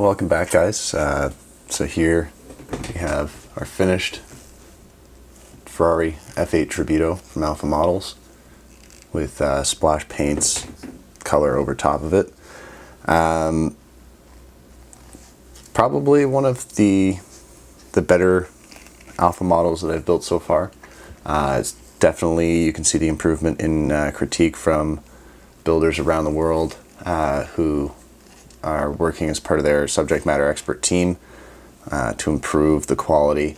Welcome back, guys. So here we have our finished Ferrari F8 Tributo from Alpha Models with splash paints color over top of it. Probably one of the better Alpha models that I've built so far. It's definitely, you can see the improvement in critique from builders around the world who are working as part of their subject matter expert team to improve the quality,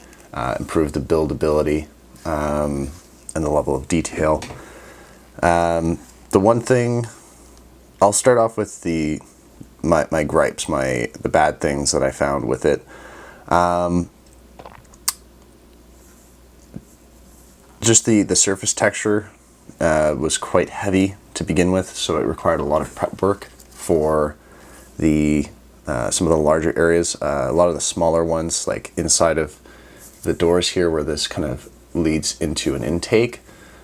improve the buildability, and the level of detail. The one thing, I'll start off with my gripes, the bad things that I found with it. Just the surface texture was quite heavy to begin with, so it required a lot of prep work for some of the larger areas. A lot of the smaller ones, like inside of the doors here where this kind of leads into an intake,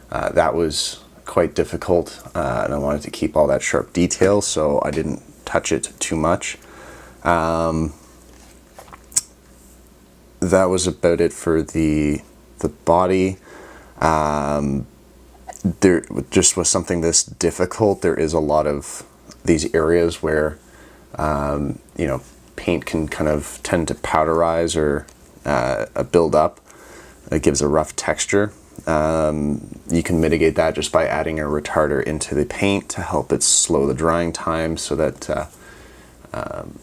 that was quite difficult, and I wanted to keep all that sharp detail, so I didn't touch it too much. That was about it for the body. There just was something this difficult. There is a lot of these areas where you know, paint can kind of tend to powderize or build up. It gives a rough texture. You can mitigate that just by adding a retarder into the paint to help it slow the drying time so that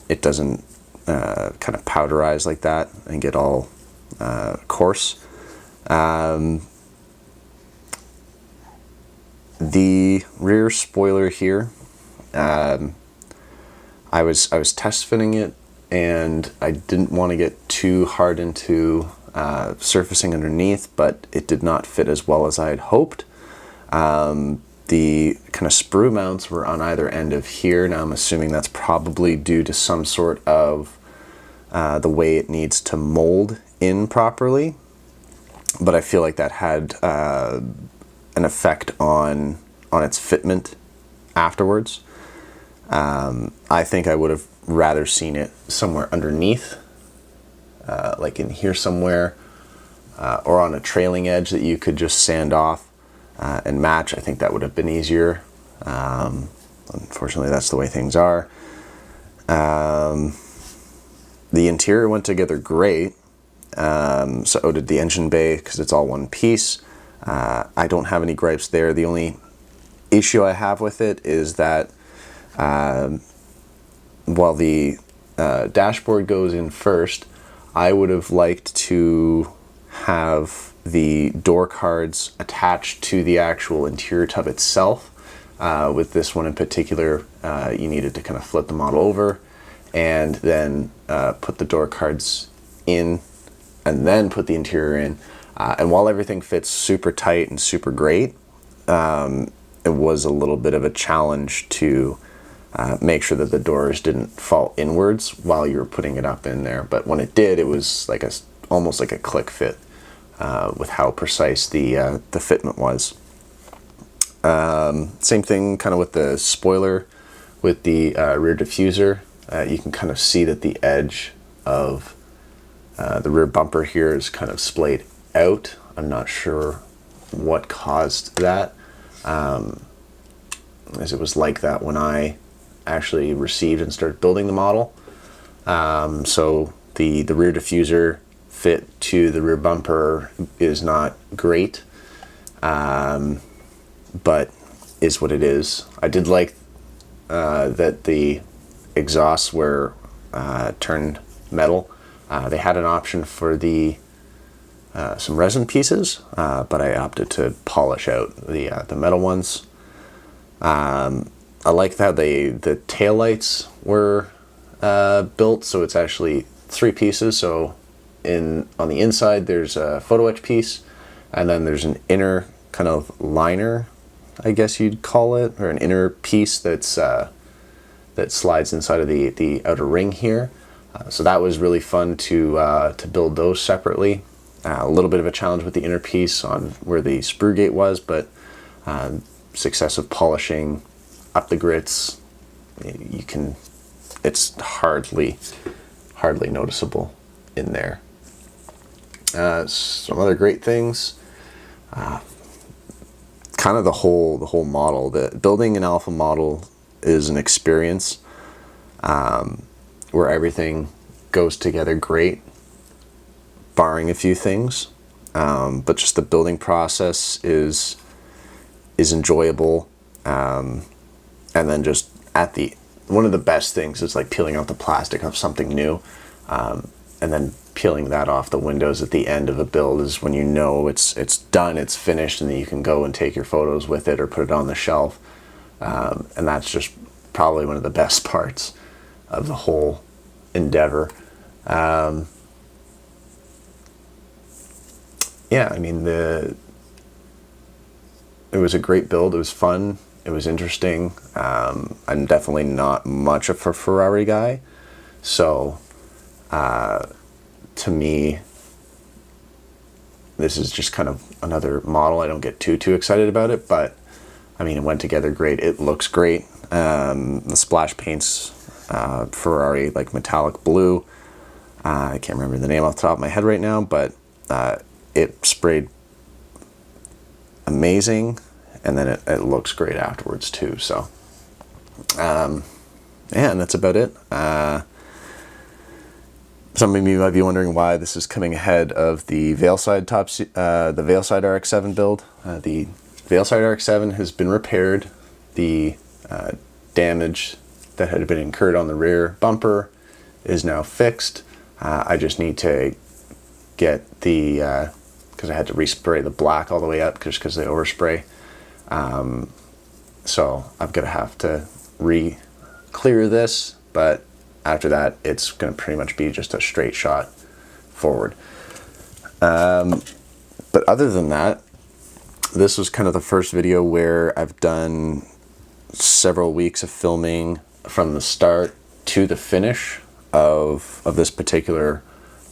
it doesn't kind of powderize like that and get all coarse. The rear spoiler here, I was test fitting it, and I didn't want to get too hard into surfacing underneath, but it did not fit as well as I had hoped. The kind of sprue mounts were on either end of here. Now I'm assuming that's probably due to some sort of the way it needs to mold in properly, but I feel like that had an effect on its fitment afterwards. I think I would have rather seen it somewhere underneath, like in here somewhere, or on a trailing edge that you could just sand off and match. I think that would have been easier. Unfortunately, that's the way things are. The interior went together great, so did the engine bay, because it's all one piece. I don't have any gripes there. The only issue I have with it is that while the dashboard goes in first, I would have liked to have the door cards attached to the actual interior tub itself. With this one in particular, you needed to kind of flip the model over and then put the door cards in and then put the interior in. And while everything fits super tight and super great, it was a little bit of a challenge to make sure that the doors didn't fall inwards while you were putting it up in there. But when it did, it was like almost like a click fit with how precise the fitment was. Same thing kind of with the spoiler, with the rear diffuser. You can kind of see that the edge of the rear bumper here is kind of splayed out. I'm not sure what caused that, as it was like that when I actually received and started building the model. So the rear diffuser fit to the rear bumper is not great, but is what it is. I did like that the exhausts were turned metal. They had an option for some resin pieces, but I opted to polish out the metal ones. I like how the taillights were built, so it's actually 3 pieces. So on the inside there's a photo etch piece, and then there's an inner kind of liner, I guess you'd call it, or an inner piece that slides inside of the outer ring here. So that was really fun to build those separately. A little bit of a challenge with the inner piece on where the sprue gate was, but successive polishing up the grits, you can it's hardly noticeable in there. Some other great things, kind of the whole model. Building an alpha model is an experience where everything goes together great, barring a few things, but just the building process is enjoyable, and then just one of the best things is like peeling out the plastic of something new, and then peeling that off the windows at the end of a build is when you know it's done, it's finished, and then you can go and take your photos with it or put it on the shelf, and that's just probably one of the best parts of the whole endeavor. Yeah, I mean, it was a great build. It was fun. It was interesting. I'm definitely not much of a Ferrari guy, so to me, this is just kind of another model. I don't get too excited about it, but I mean, it went together great. It looks great. The splash paint's Ferrari like metallic blue. I can't remember the name off the top of my head right now, but it sprayed amazing, and then it looks great afterwards too. So yeah, and that's about it. Some of you might be wondering why this is coming ahead of the Veilside the Veilside RX-7 build. The Veilside RX-7 has been repaired. The damage that had been incurred on the rear bumper is now fixed. I just need to get the, because I had to respray the black all the way up just because they overspray. So I'm going to have to re-clear this, but after that, it's going to pretty much be just a straight shot forward. But other than that, this was kind of the first video where I've done several weeks of filming from the start to the finish of this particular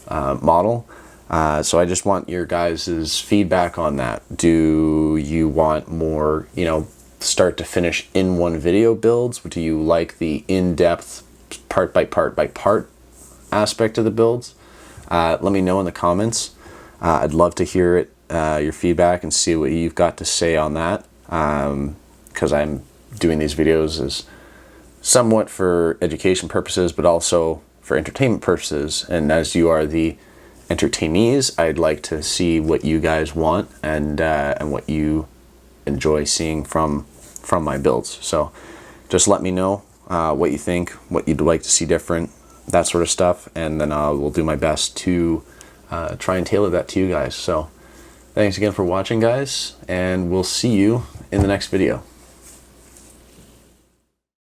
model. So I just want your guys' feedback on that. Do you want more, start to finish in one video builds? Do you like the in-depth part by part aspect of the builds? Let me know in the comments. I'd love to hear it, your feedback, and see what you've got to say on that, because I'm doing these videos as somewhat for education purposes, but also for entertainment purposes. And as you are the entertainees, I'd like to see what you guys want and what you enjoy seeing from my builds. So just let me know what you think, what you'd like to see different, that sort of stuff, and then I will do my best to try and tailor that to you guys. So thanks again for watching, guys, and we'll see you in the next video.